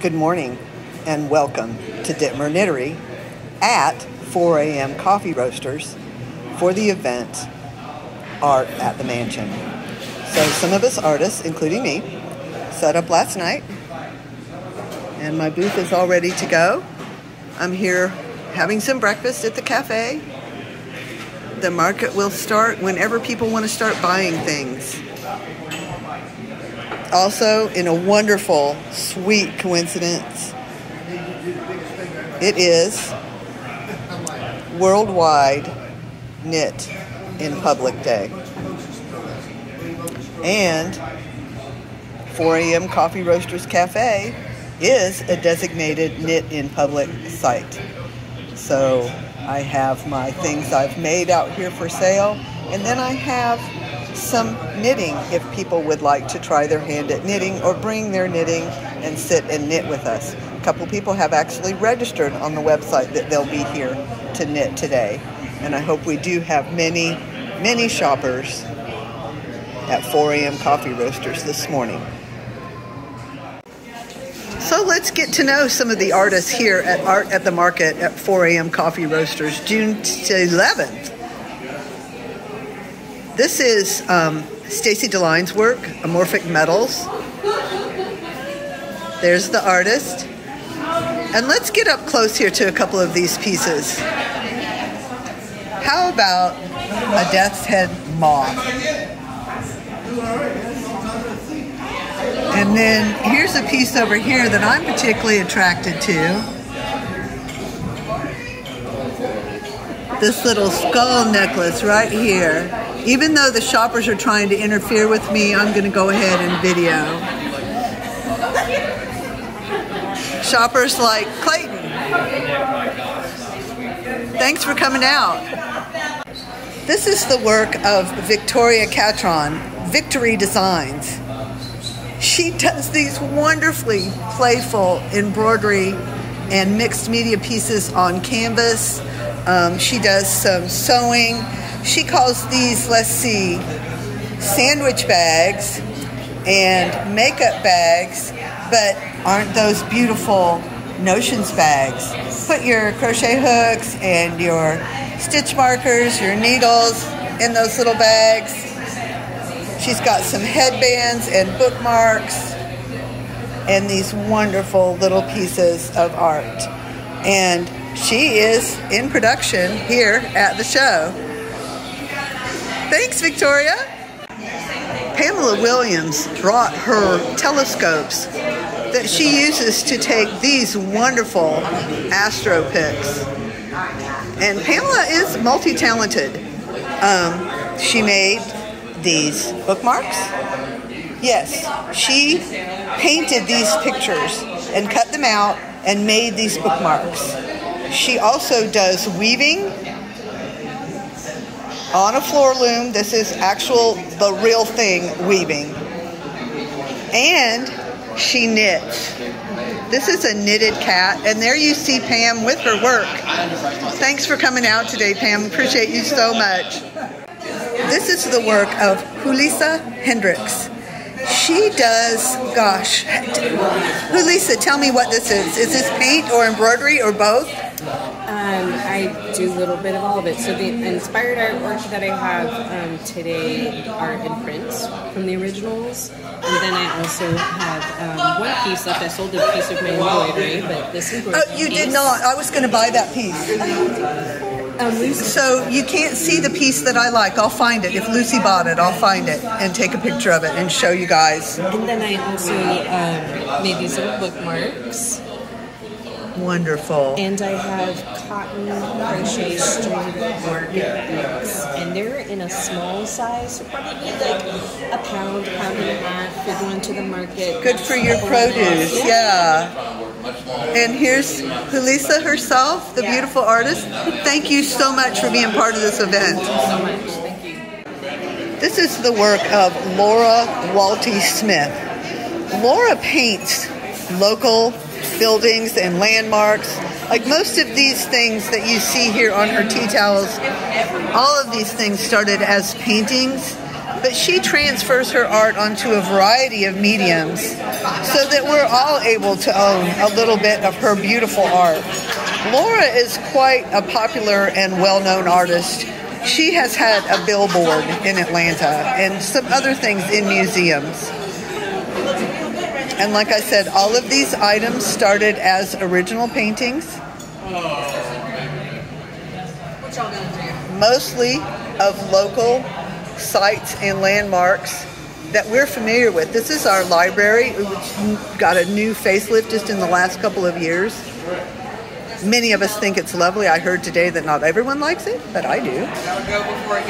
Good morning and welcome to Dittmer Knittery at 4 a.m. Coffee Roasters for the event Art at the Mansion. So some of us artists, including me, set up last night and my booth is all ready to go. I'm here having some breakfast at the cafe. The market will start whenever people want to start buying things. Also, in a wonderful, sweet coincidence, it is Worldwide Knit in Public Day. And 4 a.m. Coffee Roasters Cafe is a designated Knit in Public site. So I have my things I've made out here for sale, and then I have some knitting if people would like to try their hand at knitting or bring their knitting and sit and knit with us. A couple people have actually registered on the website that they'll be here to knit today, and I hope we do have many shoppers at 4 a.m. Coffee Roasters this morning. So let's get to know some of the artists here at Art at the Market at 4 a.m. Coffee Roasters, June 11th. This is Stacy Deline's work, Amorphic Metals. There's the artist. And let's get up close here to a couple of these pieces. How about a death's head moth? And then here's a piece over here that I'm particularly attracted to. This little skull necklace right here. Even though the shoppers are trying to interfere with me, I'm going to go ahead and video. Shoppers like Clayton, thanks for coming out. This is the work of Victoria Catron, Victory Designs. She does these wonderfully playful embroidery and mixed media pieces on canvas. She does some sewing. She calls these, let's see, sandwich bags and makeup bags, but aren't those beautiful notions bags? Put your crochet hooks and your stitch markers, your needles in those little bags. She's got some headbands and bookmarks and these wonderful little pieces of art. And she is in production here at the show. Thanks, Victoria. Pamela Williams brought her telescopes that she uses to take these wonderful astro pics. And Pamela is multi-talented. She made these bookmarks. Yes, she painted these pictures and cut them out and made these bookmarks. She also does weaving on a floor loom. This is the real thing weaving. And she knits. This is a knitted cat, and there you see Pam with her work. Thanks for coming out today, Pam. Appreciate you so much. This is the work of Judith Hendricks. She does, gosh, Julissa, tell me what this is. Is this paint or embroidery or both? I do a little bit of all of it. So the inspired artwork that I have today are in prints from the originals. And then I also have one piece left. I sold a piece of my embroidery, but this embroidery Oh, you did not. I was going to buy that piece. So you can't see the piece that I like. I'll find it. If Lucy bought it, I'll find it and take a picture of it and show you guys. And then I also made these little bookmarks. Wonderful. And I have cotton crochet string market boots. And they're in a small size, so probably like a pound and a half. You're going to the market. Good for your produce, yeah. And here's Julissa herself, the beautiful artist. Thank you so much for being part of this event. Thank you so much. Thank you. This is the work of Laura Walty Smith. Laura paints local buildings and landmarks. Like most of these things that you see here on her tea towels, all of these things started as paintings, but she transfers her art onto a variety of mediums so that we're all able to own a little bit of her beautiful art. Laura is quite a popular and well-known artist. She has had a billboard in Atlanta and some other things in museums. And like I said, all of these items started as original paintings, mostly of local sites and landmarks that we're familiar with. This is our library, which got a new facelift just in the last couple of years. Many of us think it's lovely. I heard today that not everyone likes it, but I do.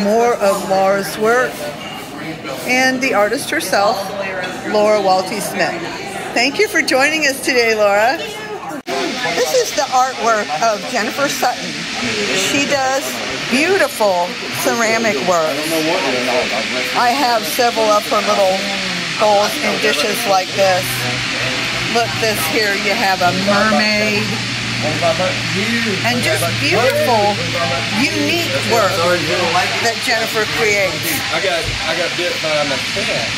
More of Laura's work and the artist herself, Laura Walty Smith. Thank you for joining us today, Laura. This is the artwork of Jennifer Sutton. She does beautiful ceramic work. I have several of her little bowls and dishes like this. Look, this here, you have a mermaid. And just beautiful, unique work that Jennifer creates. I got bit by a cat.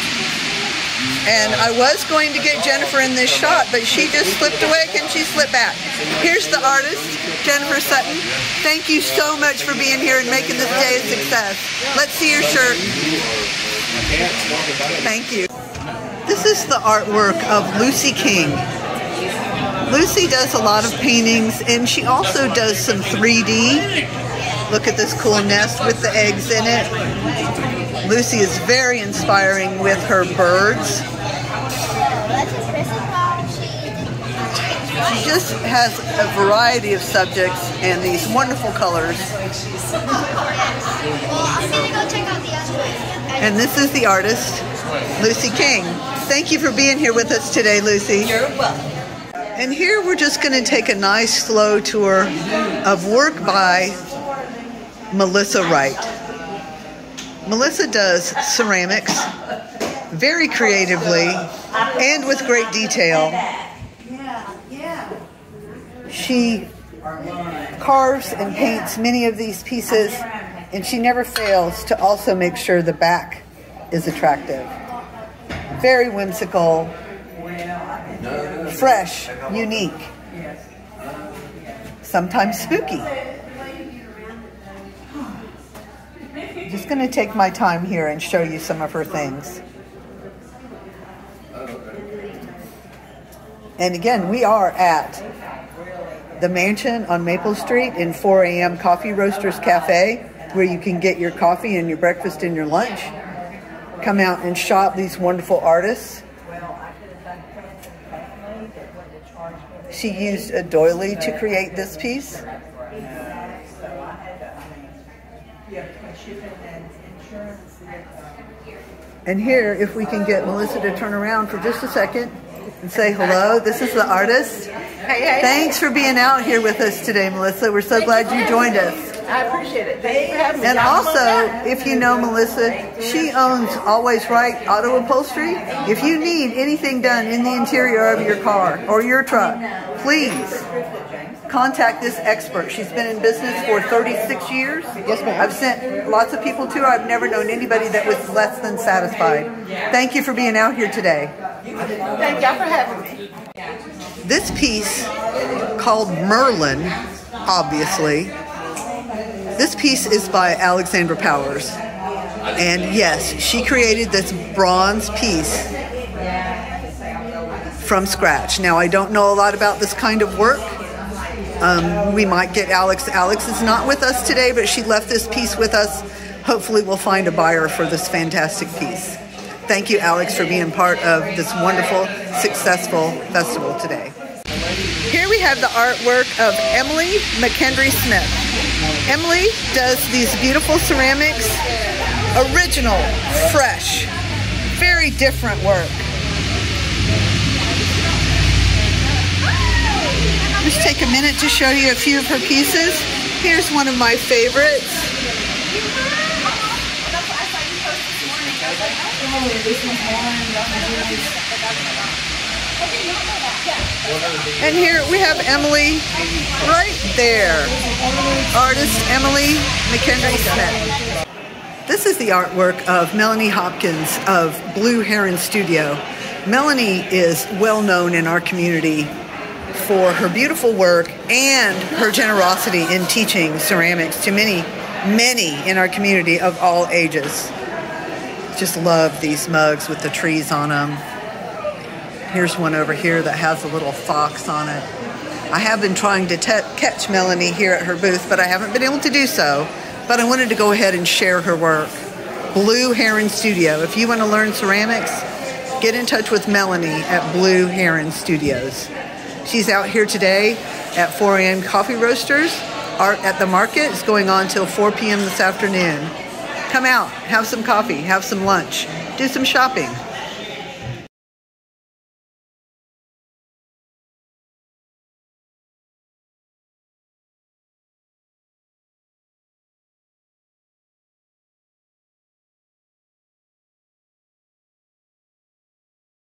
And I was going to get Jennifer in this shot, but she just slipped away. Can she slip back? Here's the artist, Jennifer Sutton. Thank you so much for being here and making this day a success. Let's see your shirt. Thank you. This is the artwork of Lucy King. Lucy does a lot of paintings, and she also does some 3D. Look at this cool nest with the eggs in it. Lucy is very inspiring with her birds. She just has a variety of subjects and these wonderful colors. And this is the artist, Lucy King. Thank you for being here with us today, Lucy. You're welcome. And here we're just going to take a nice slow tour of work by Melissa Wright. Melissa does ceramics very creatively and with great detail. She carves and paints many of these pieces, and she never fails to also make sure the back is attractive. Very whimsical, fresh, unique, sometimes spooky. Just going to take my time here and show you some of her things. And again, we are at the mansion on Maple Street in 4 a.m. Coffee Roasters Cafe, where you can get your coffee and your breakfast and your lunch. Come out and shop these wonderful artists. She used a doily to create this piece. And here, if we can get Melissa to turn around for just a second and say hello. This is the artist. Hey. Thanks for being out here with us today, Melissa. We're so glad you joined us. I appreciate it. Thanks for having me. And also, if you know Melissa, she owns Always Wright Auto Upholstery. If you need anything done in the interior of your car or your truck, please contact this expert. She's been in business for 36 years. Yes, ma'am. I've sent lots of people to her. I've never known anybody that was less than satisfied. Thank you for being out here today. Thank y'all for having me. This piece, called Merlin, obviously, this piece is by Alexandra Powers. And yes, she created this bronze piece from scratch. Now, I don't know a lot about this kind of work. We might get Alex. Alex is not with us today, but she left this piece with us. Hopefully we'll find a buyer for this fantastic piece. Thank you, Alex, for being part of this wonderful, successful festival today. Here we have the artwork of Emily McKenzie Smith. Emily does these beautiful ceramics, original, fresh, very different work. Just take a minute to show you a few of her pieces. Here's one of my favorites. And here we have Emily right there. Artist Emily McKenzie Smith. This is the artwork of Melanie Hopkins of Blue Heron Studio. Melanie is well known in our community for her beautiful work and her generosity in teaching ceramics to many in our community of all ages. Just love these mugs with the trees on them. Here's one over here that has a little fox on it. I have been trying to catch Melanie here at her booth, but I haven't been able to do so. But I wanted to go ahead and share her work. Blue Heron Studio. If you want to learn ceramics, get in touch with Melanie at Blue Heron Studios. She's out here today at 4 a.m. Coffee Roasters. Art at the Market is going on till 4 p.m. this afternoon. Come out, have some coffee, have some lunch, do some shopping.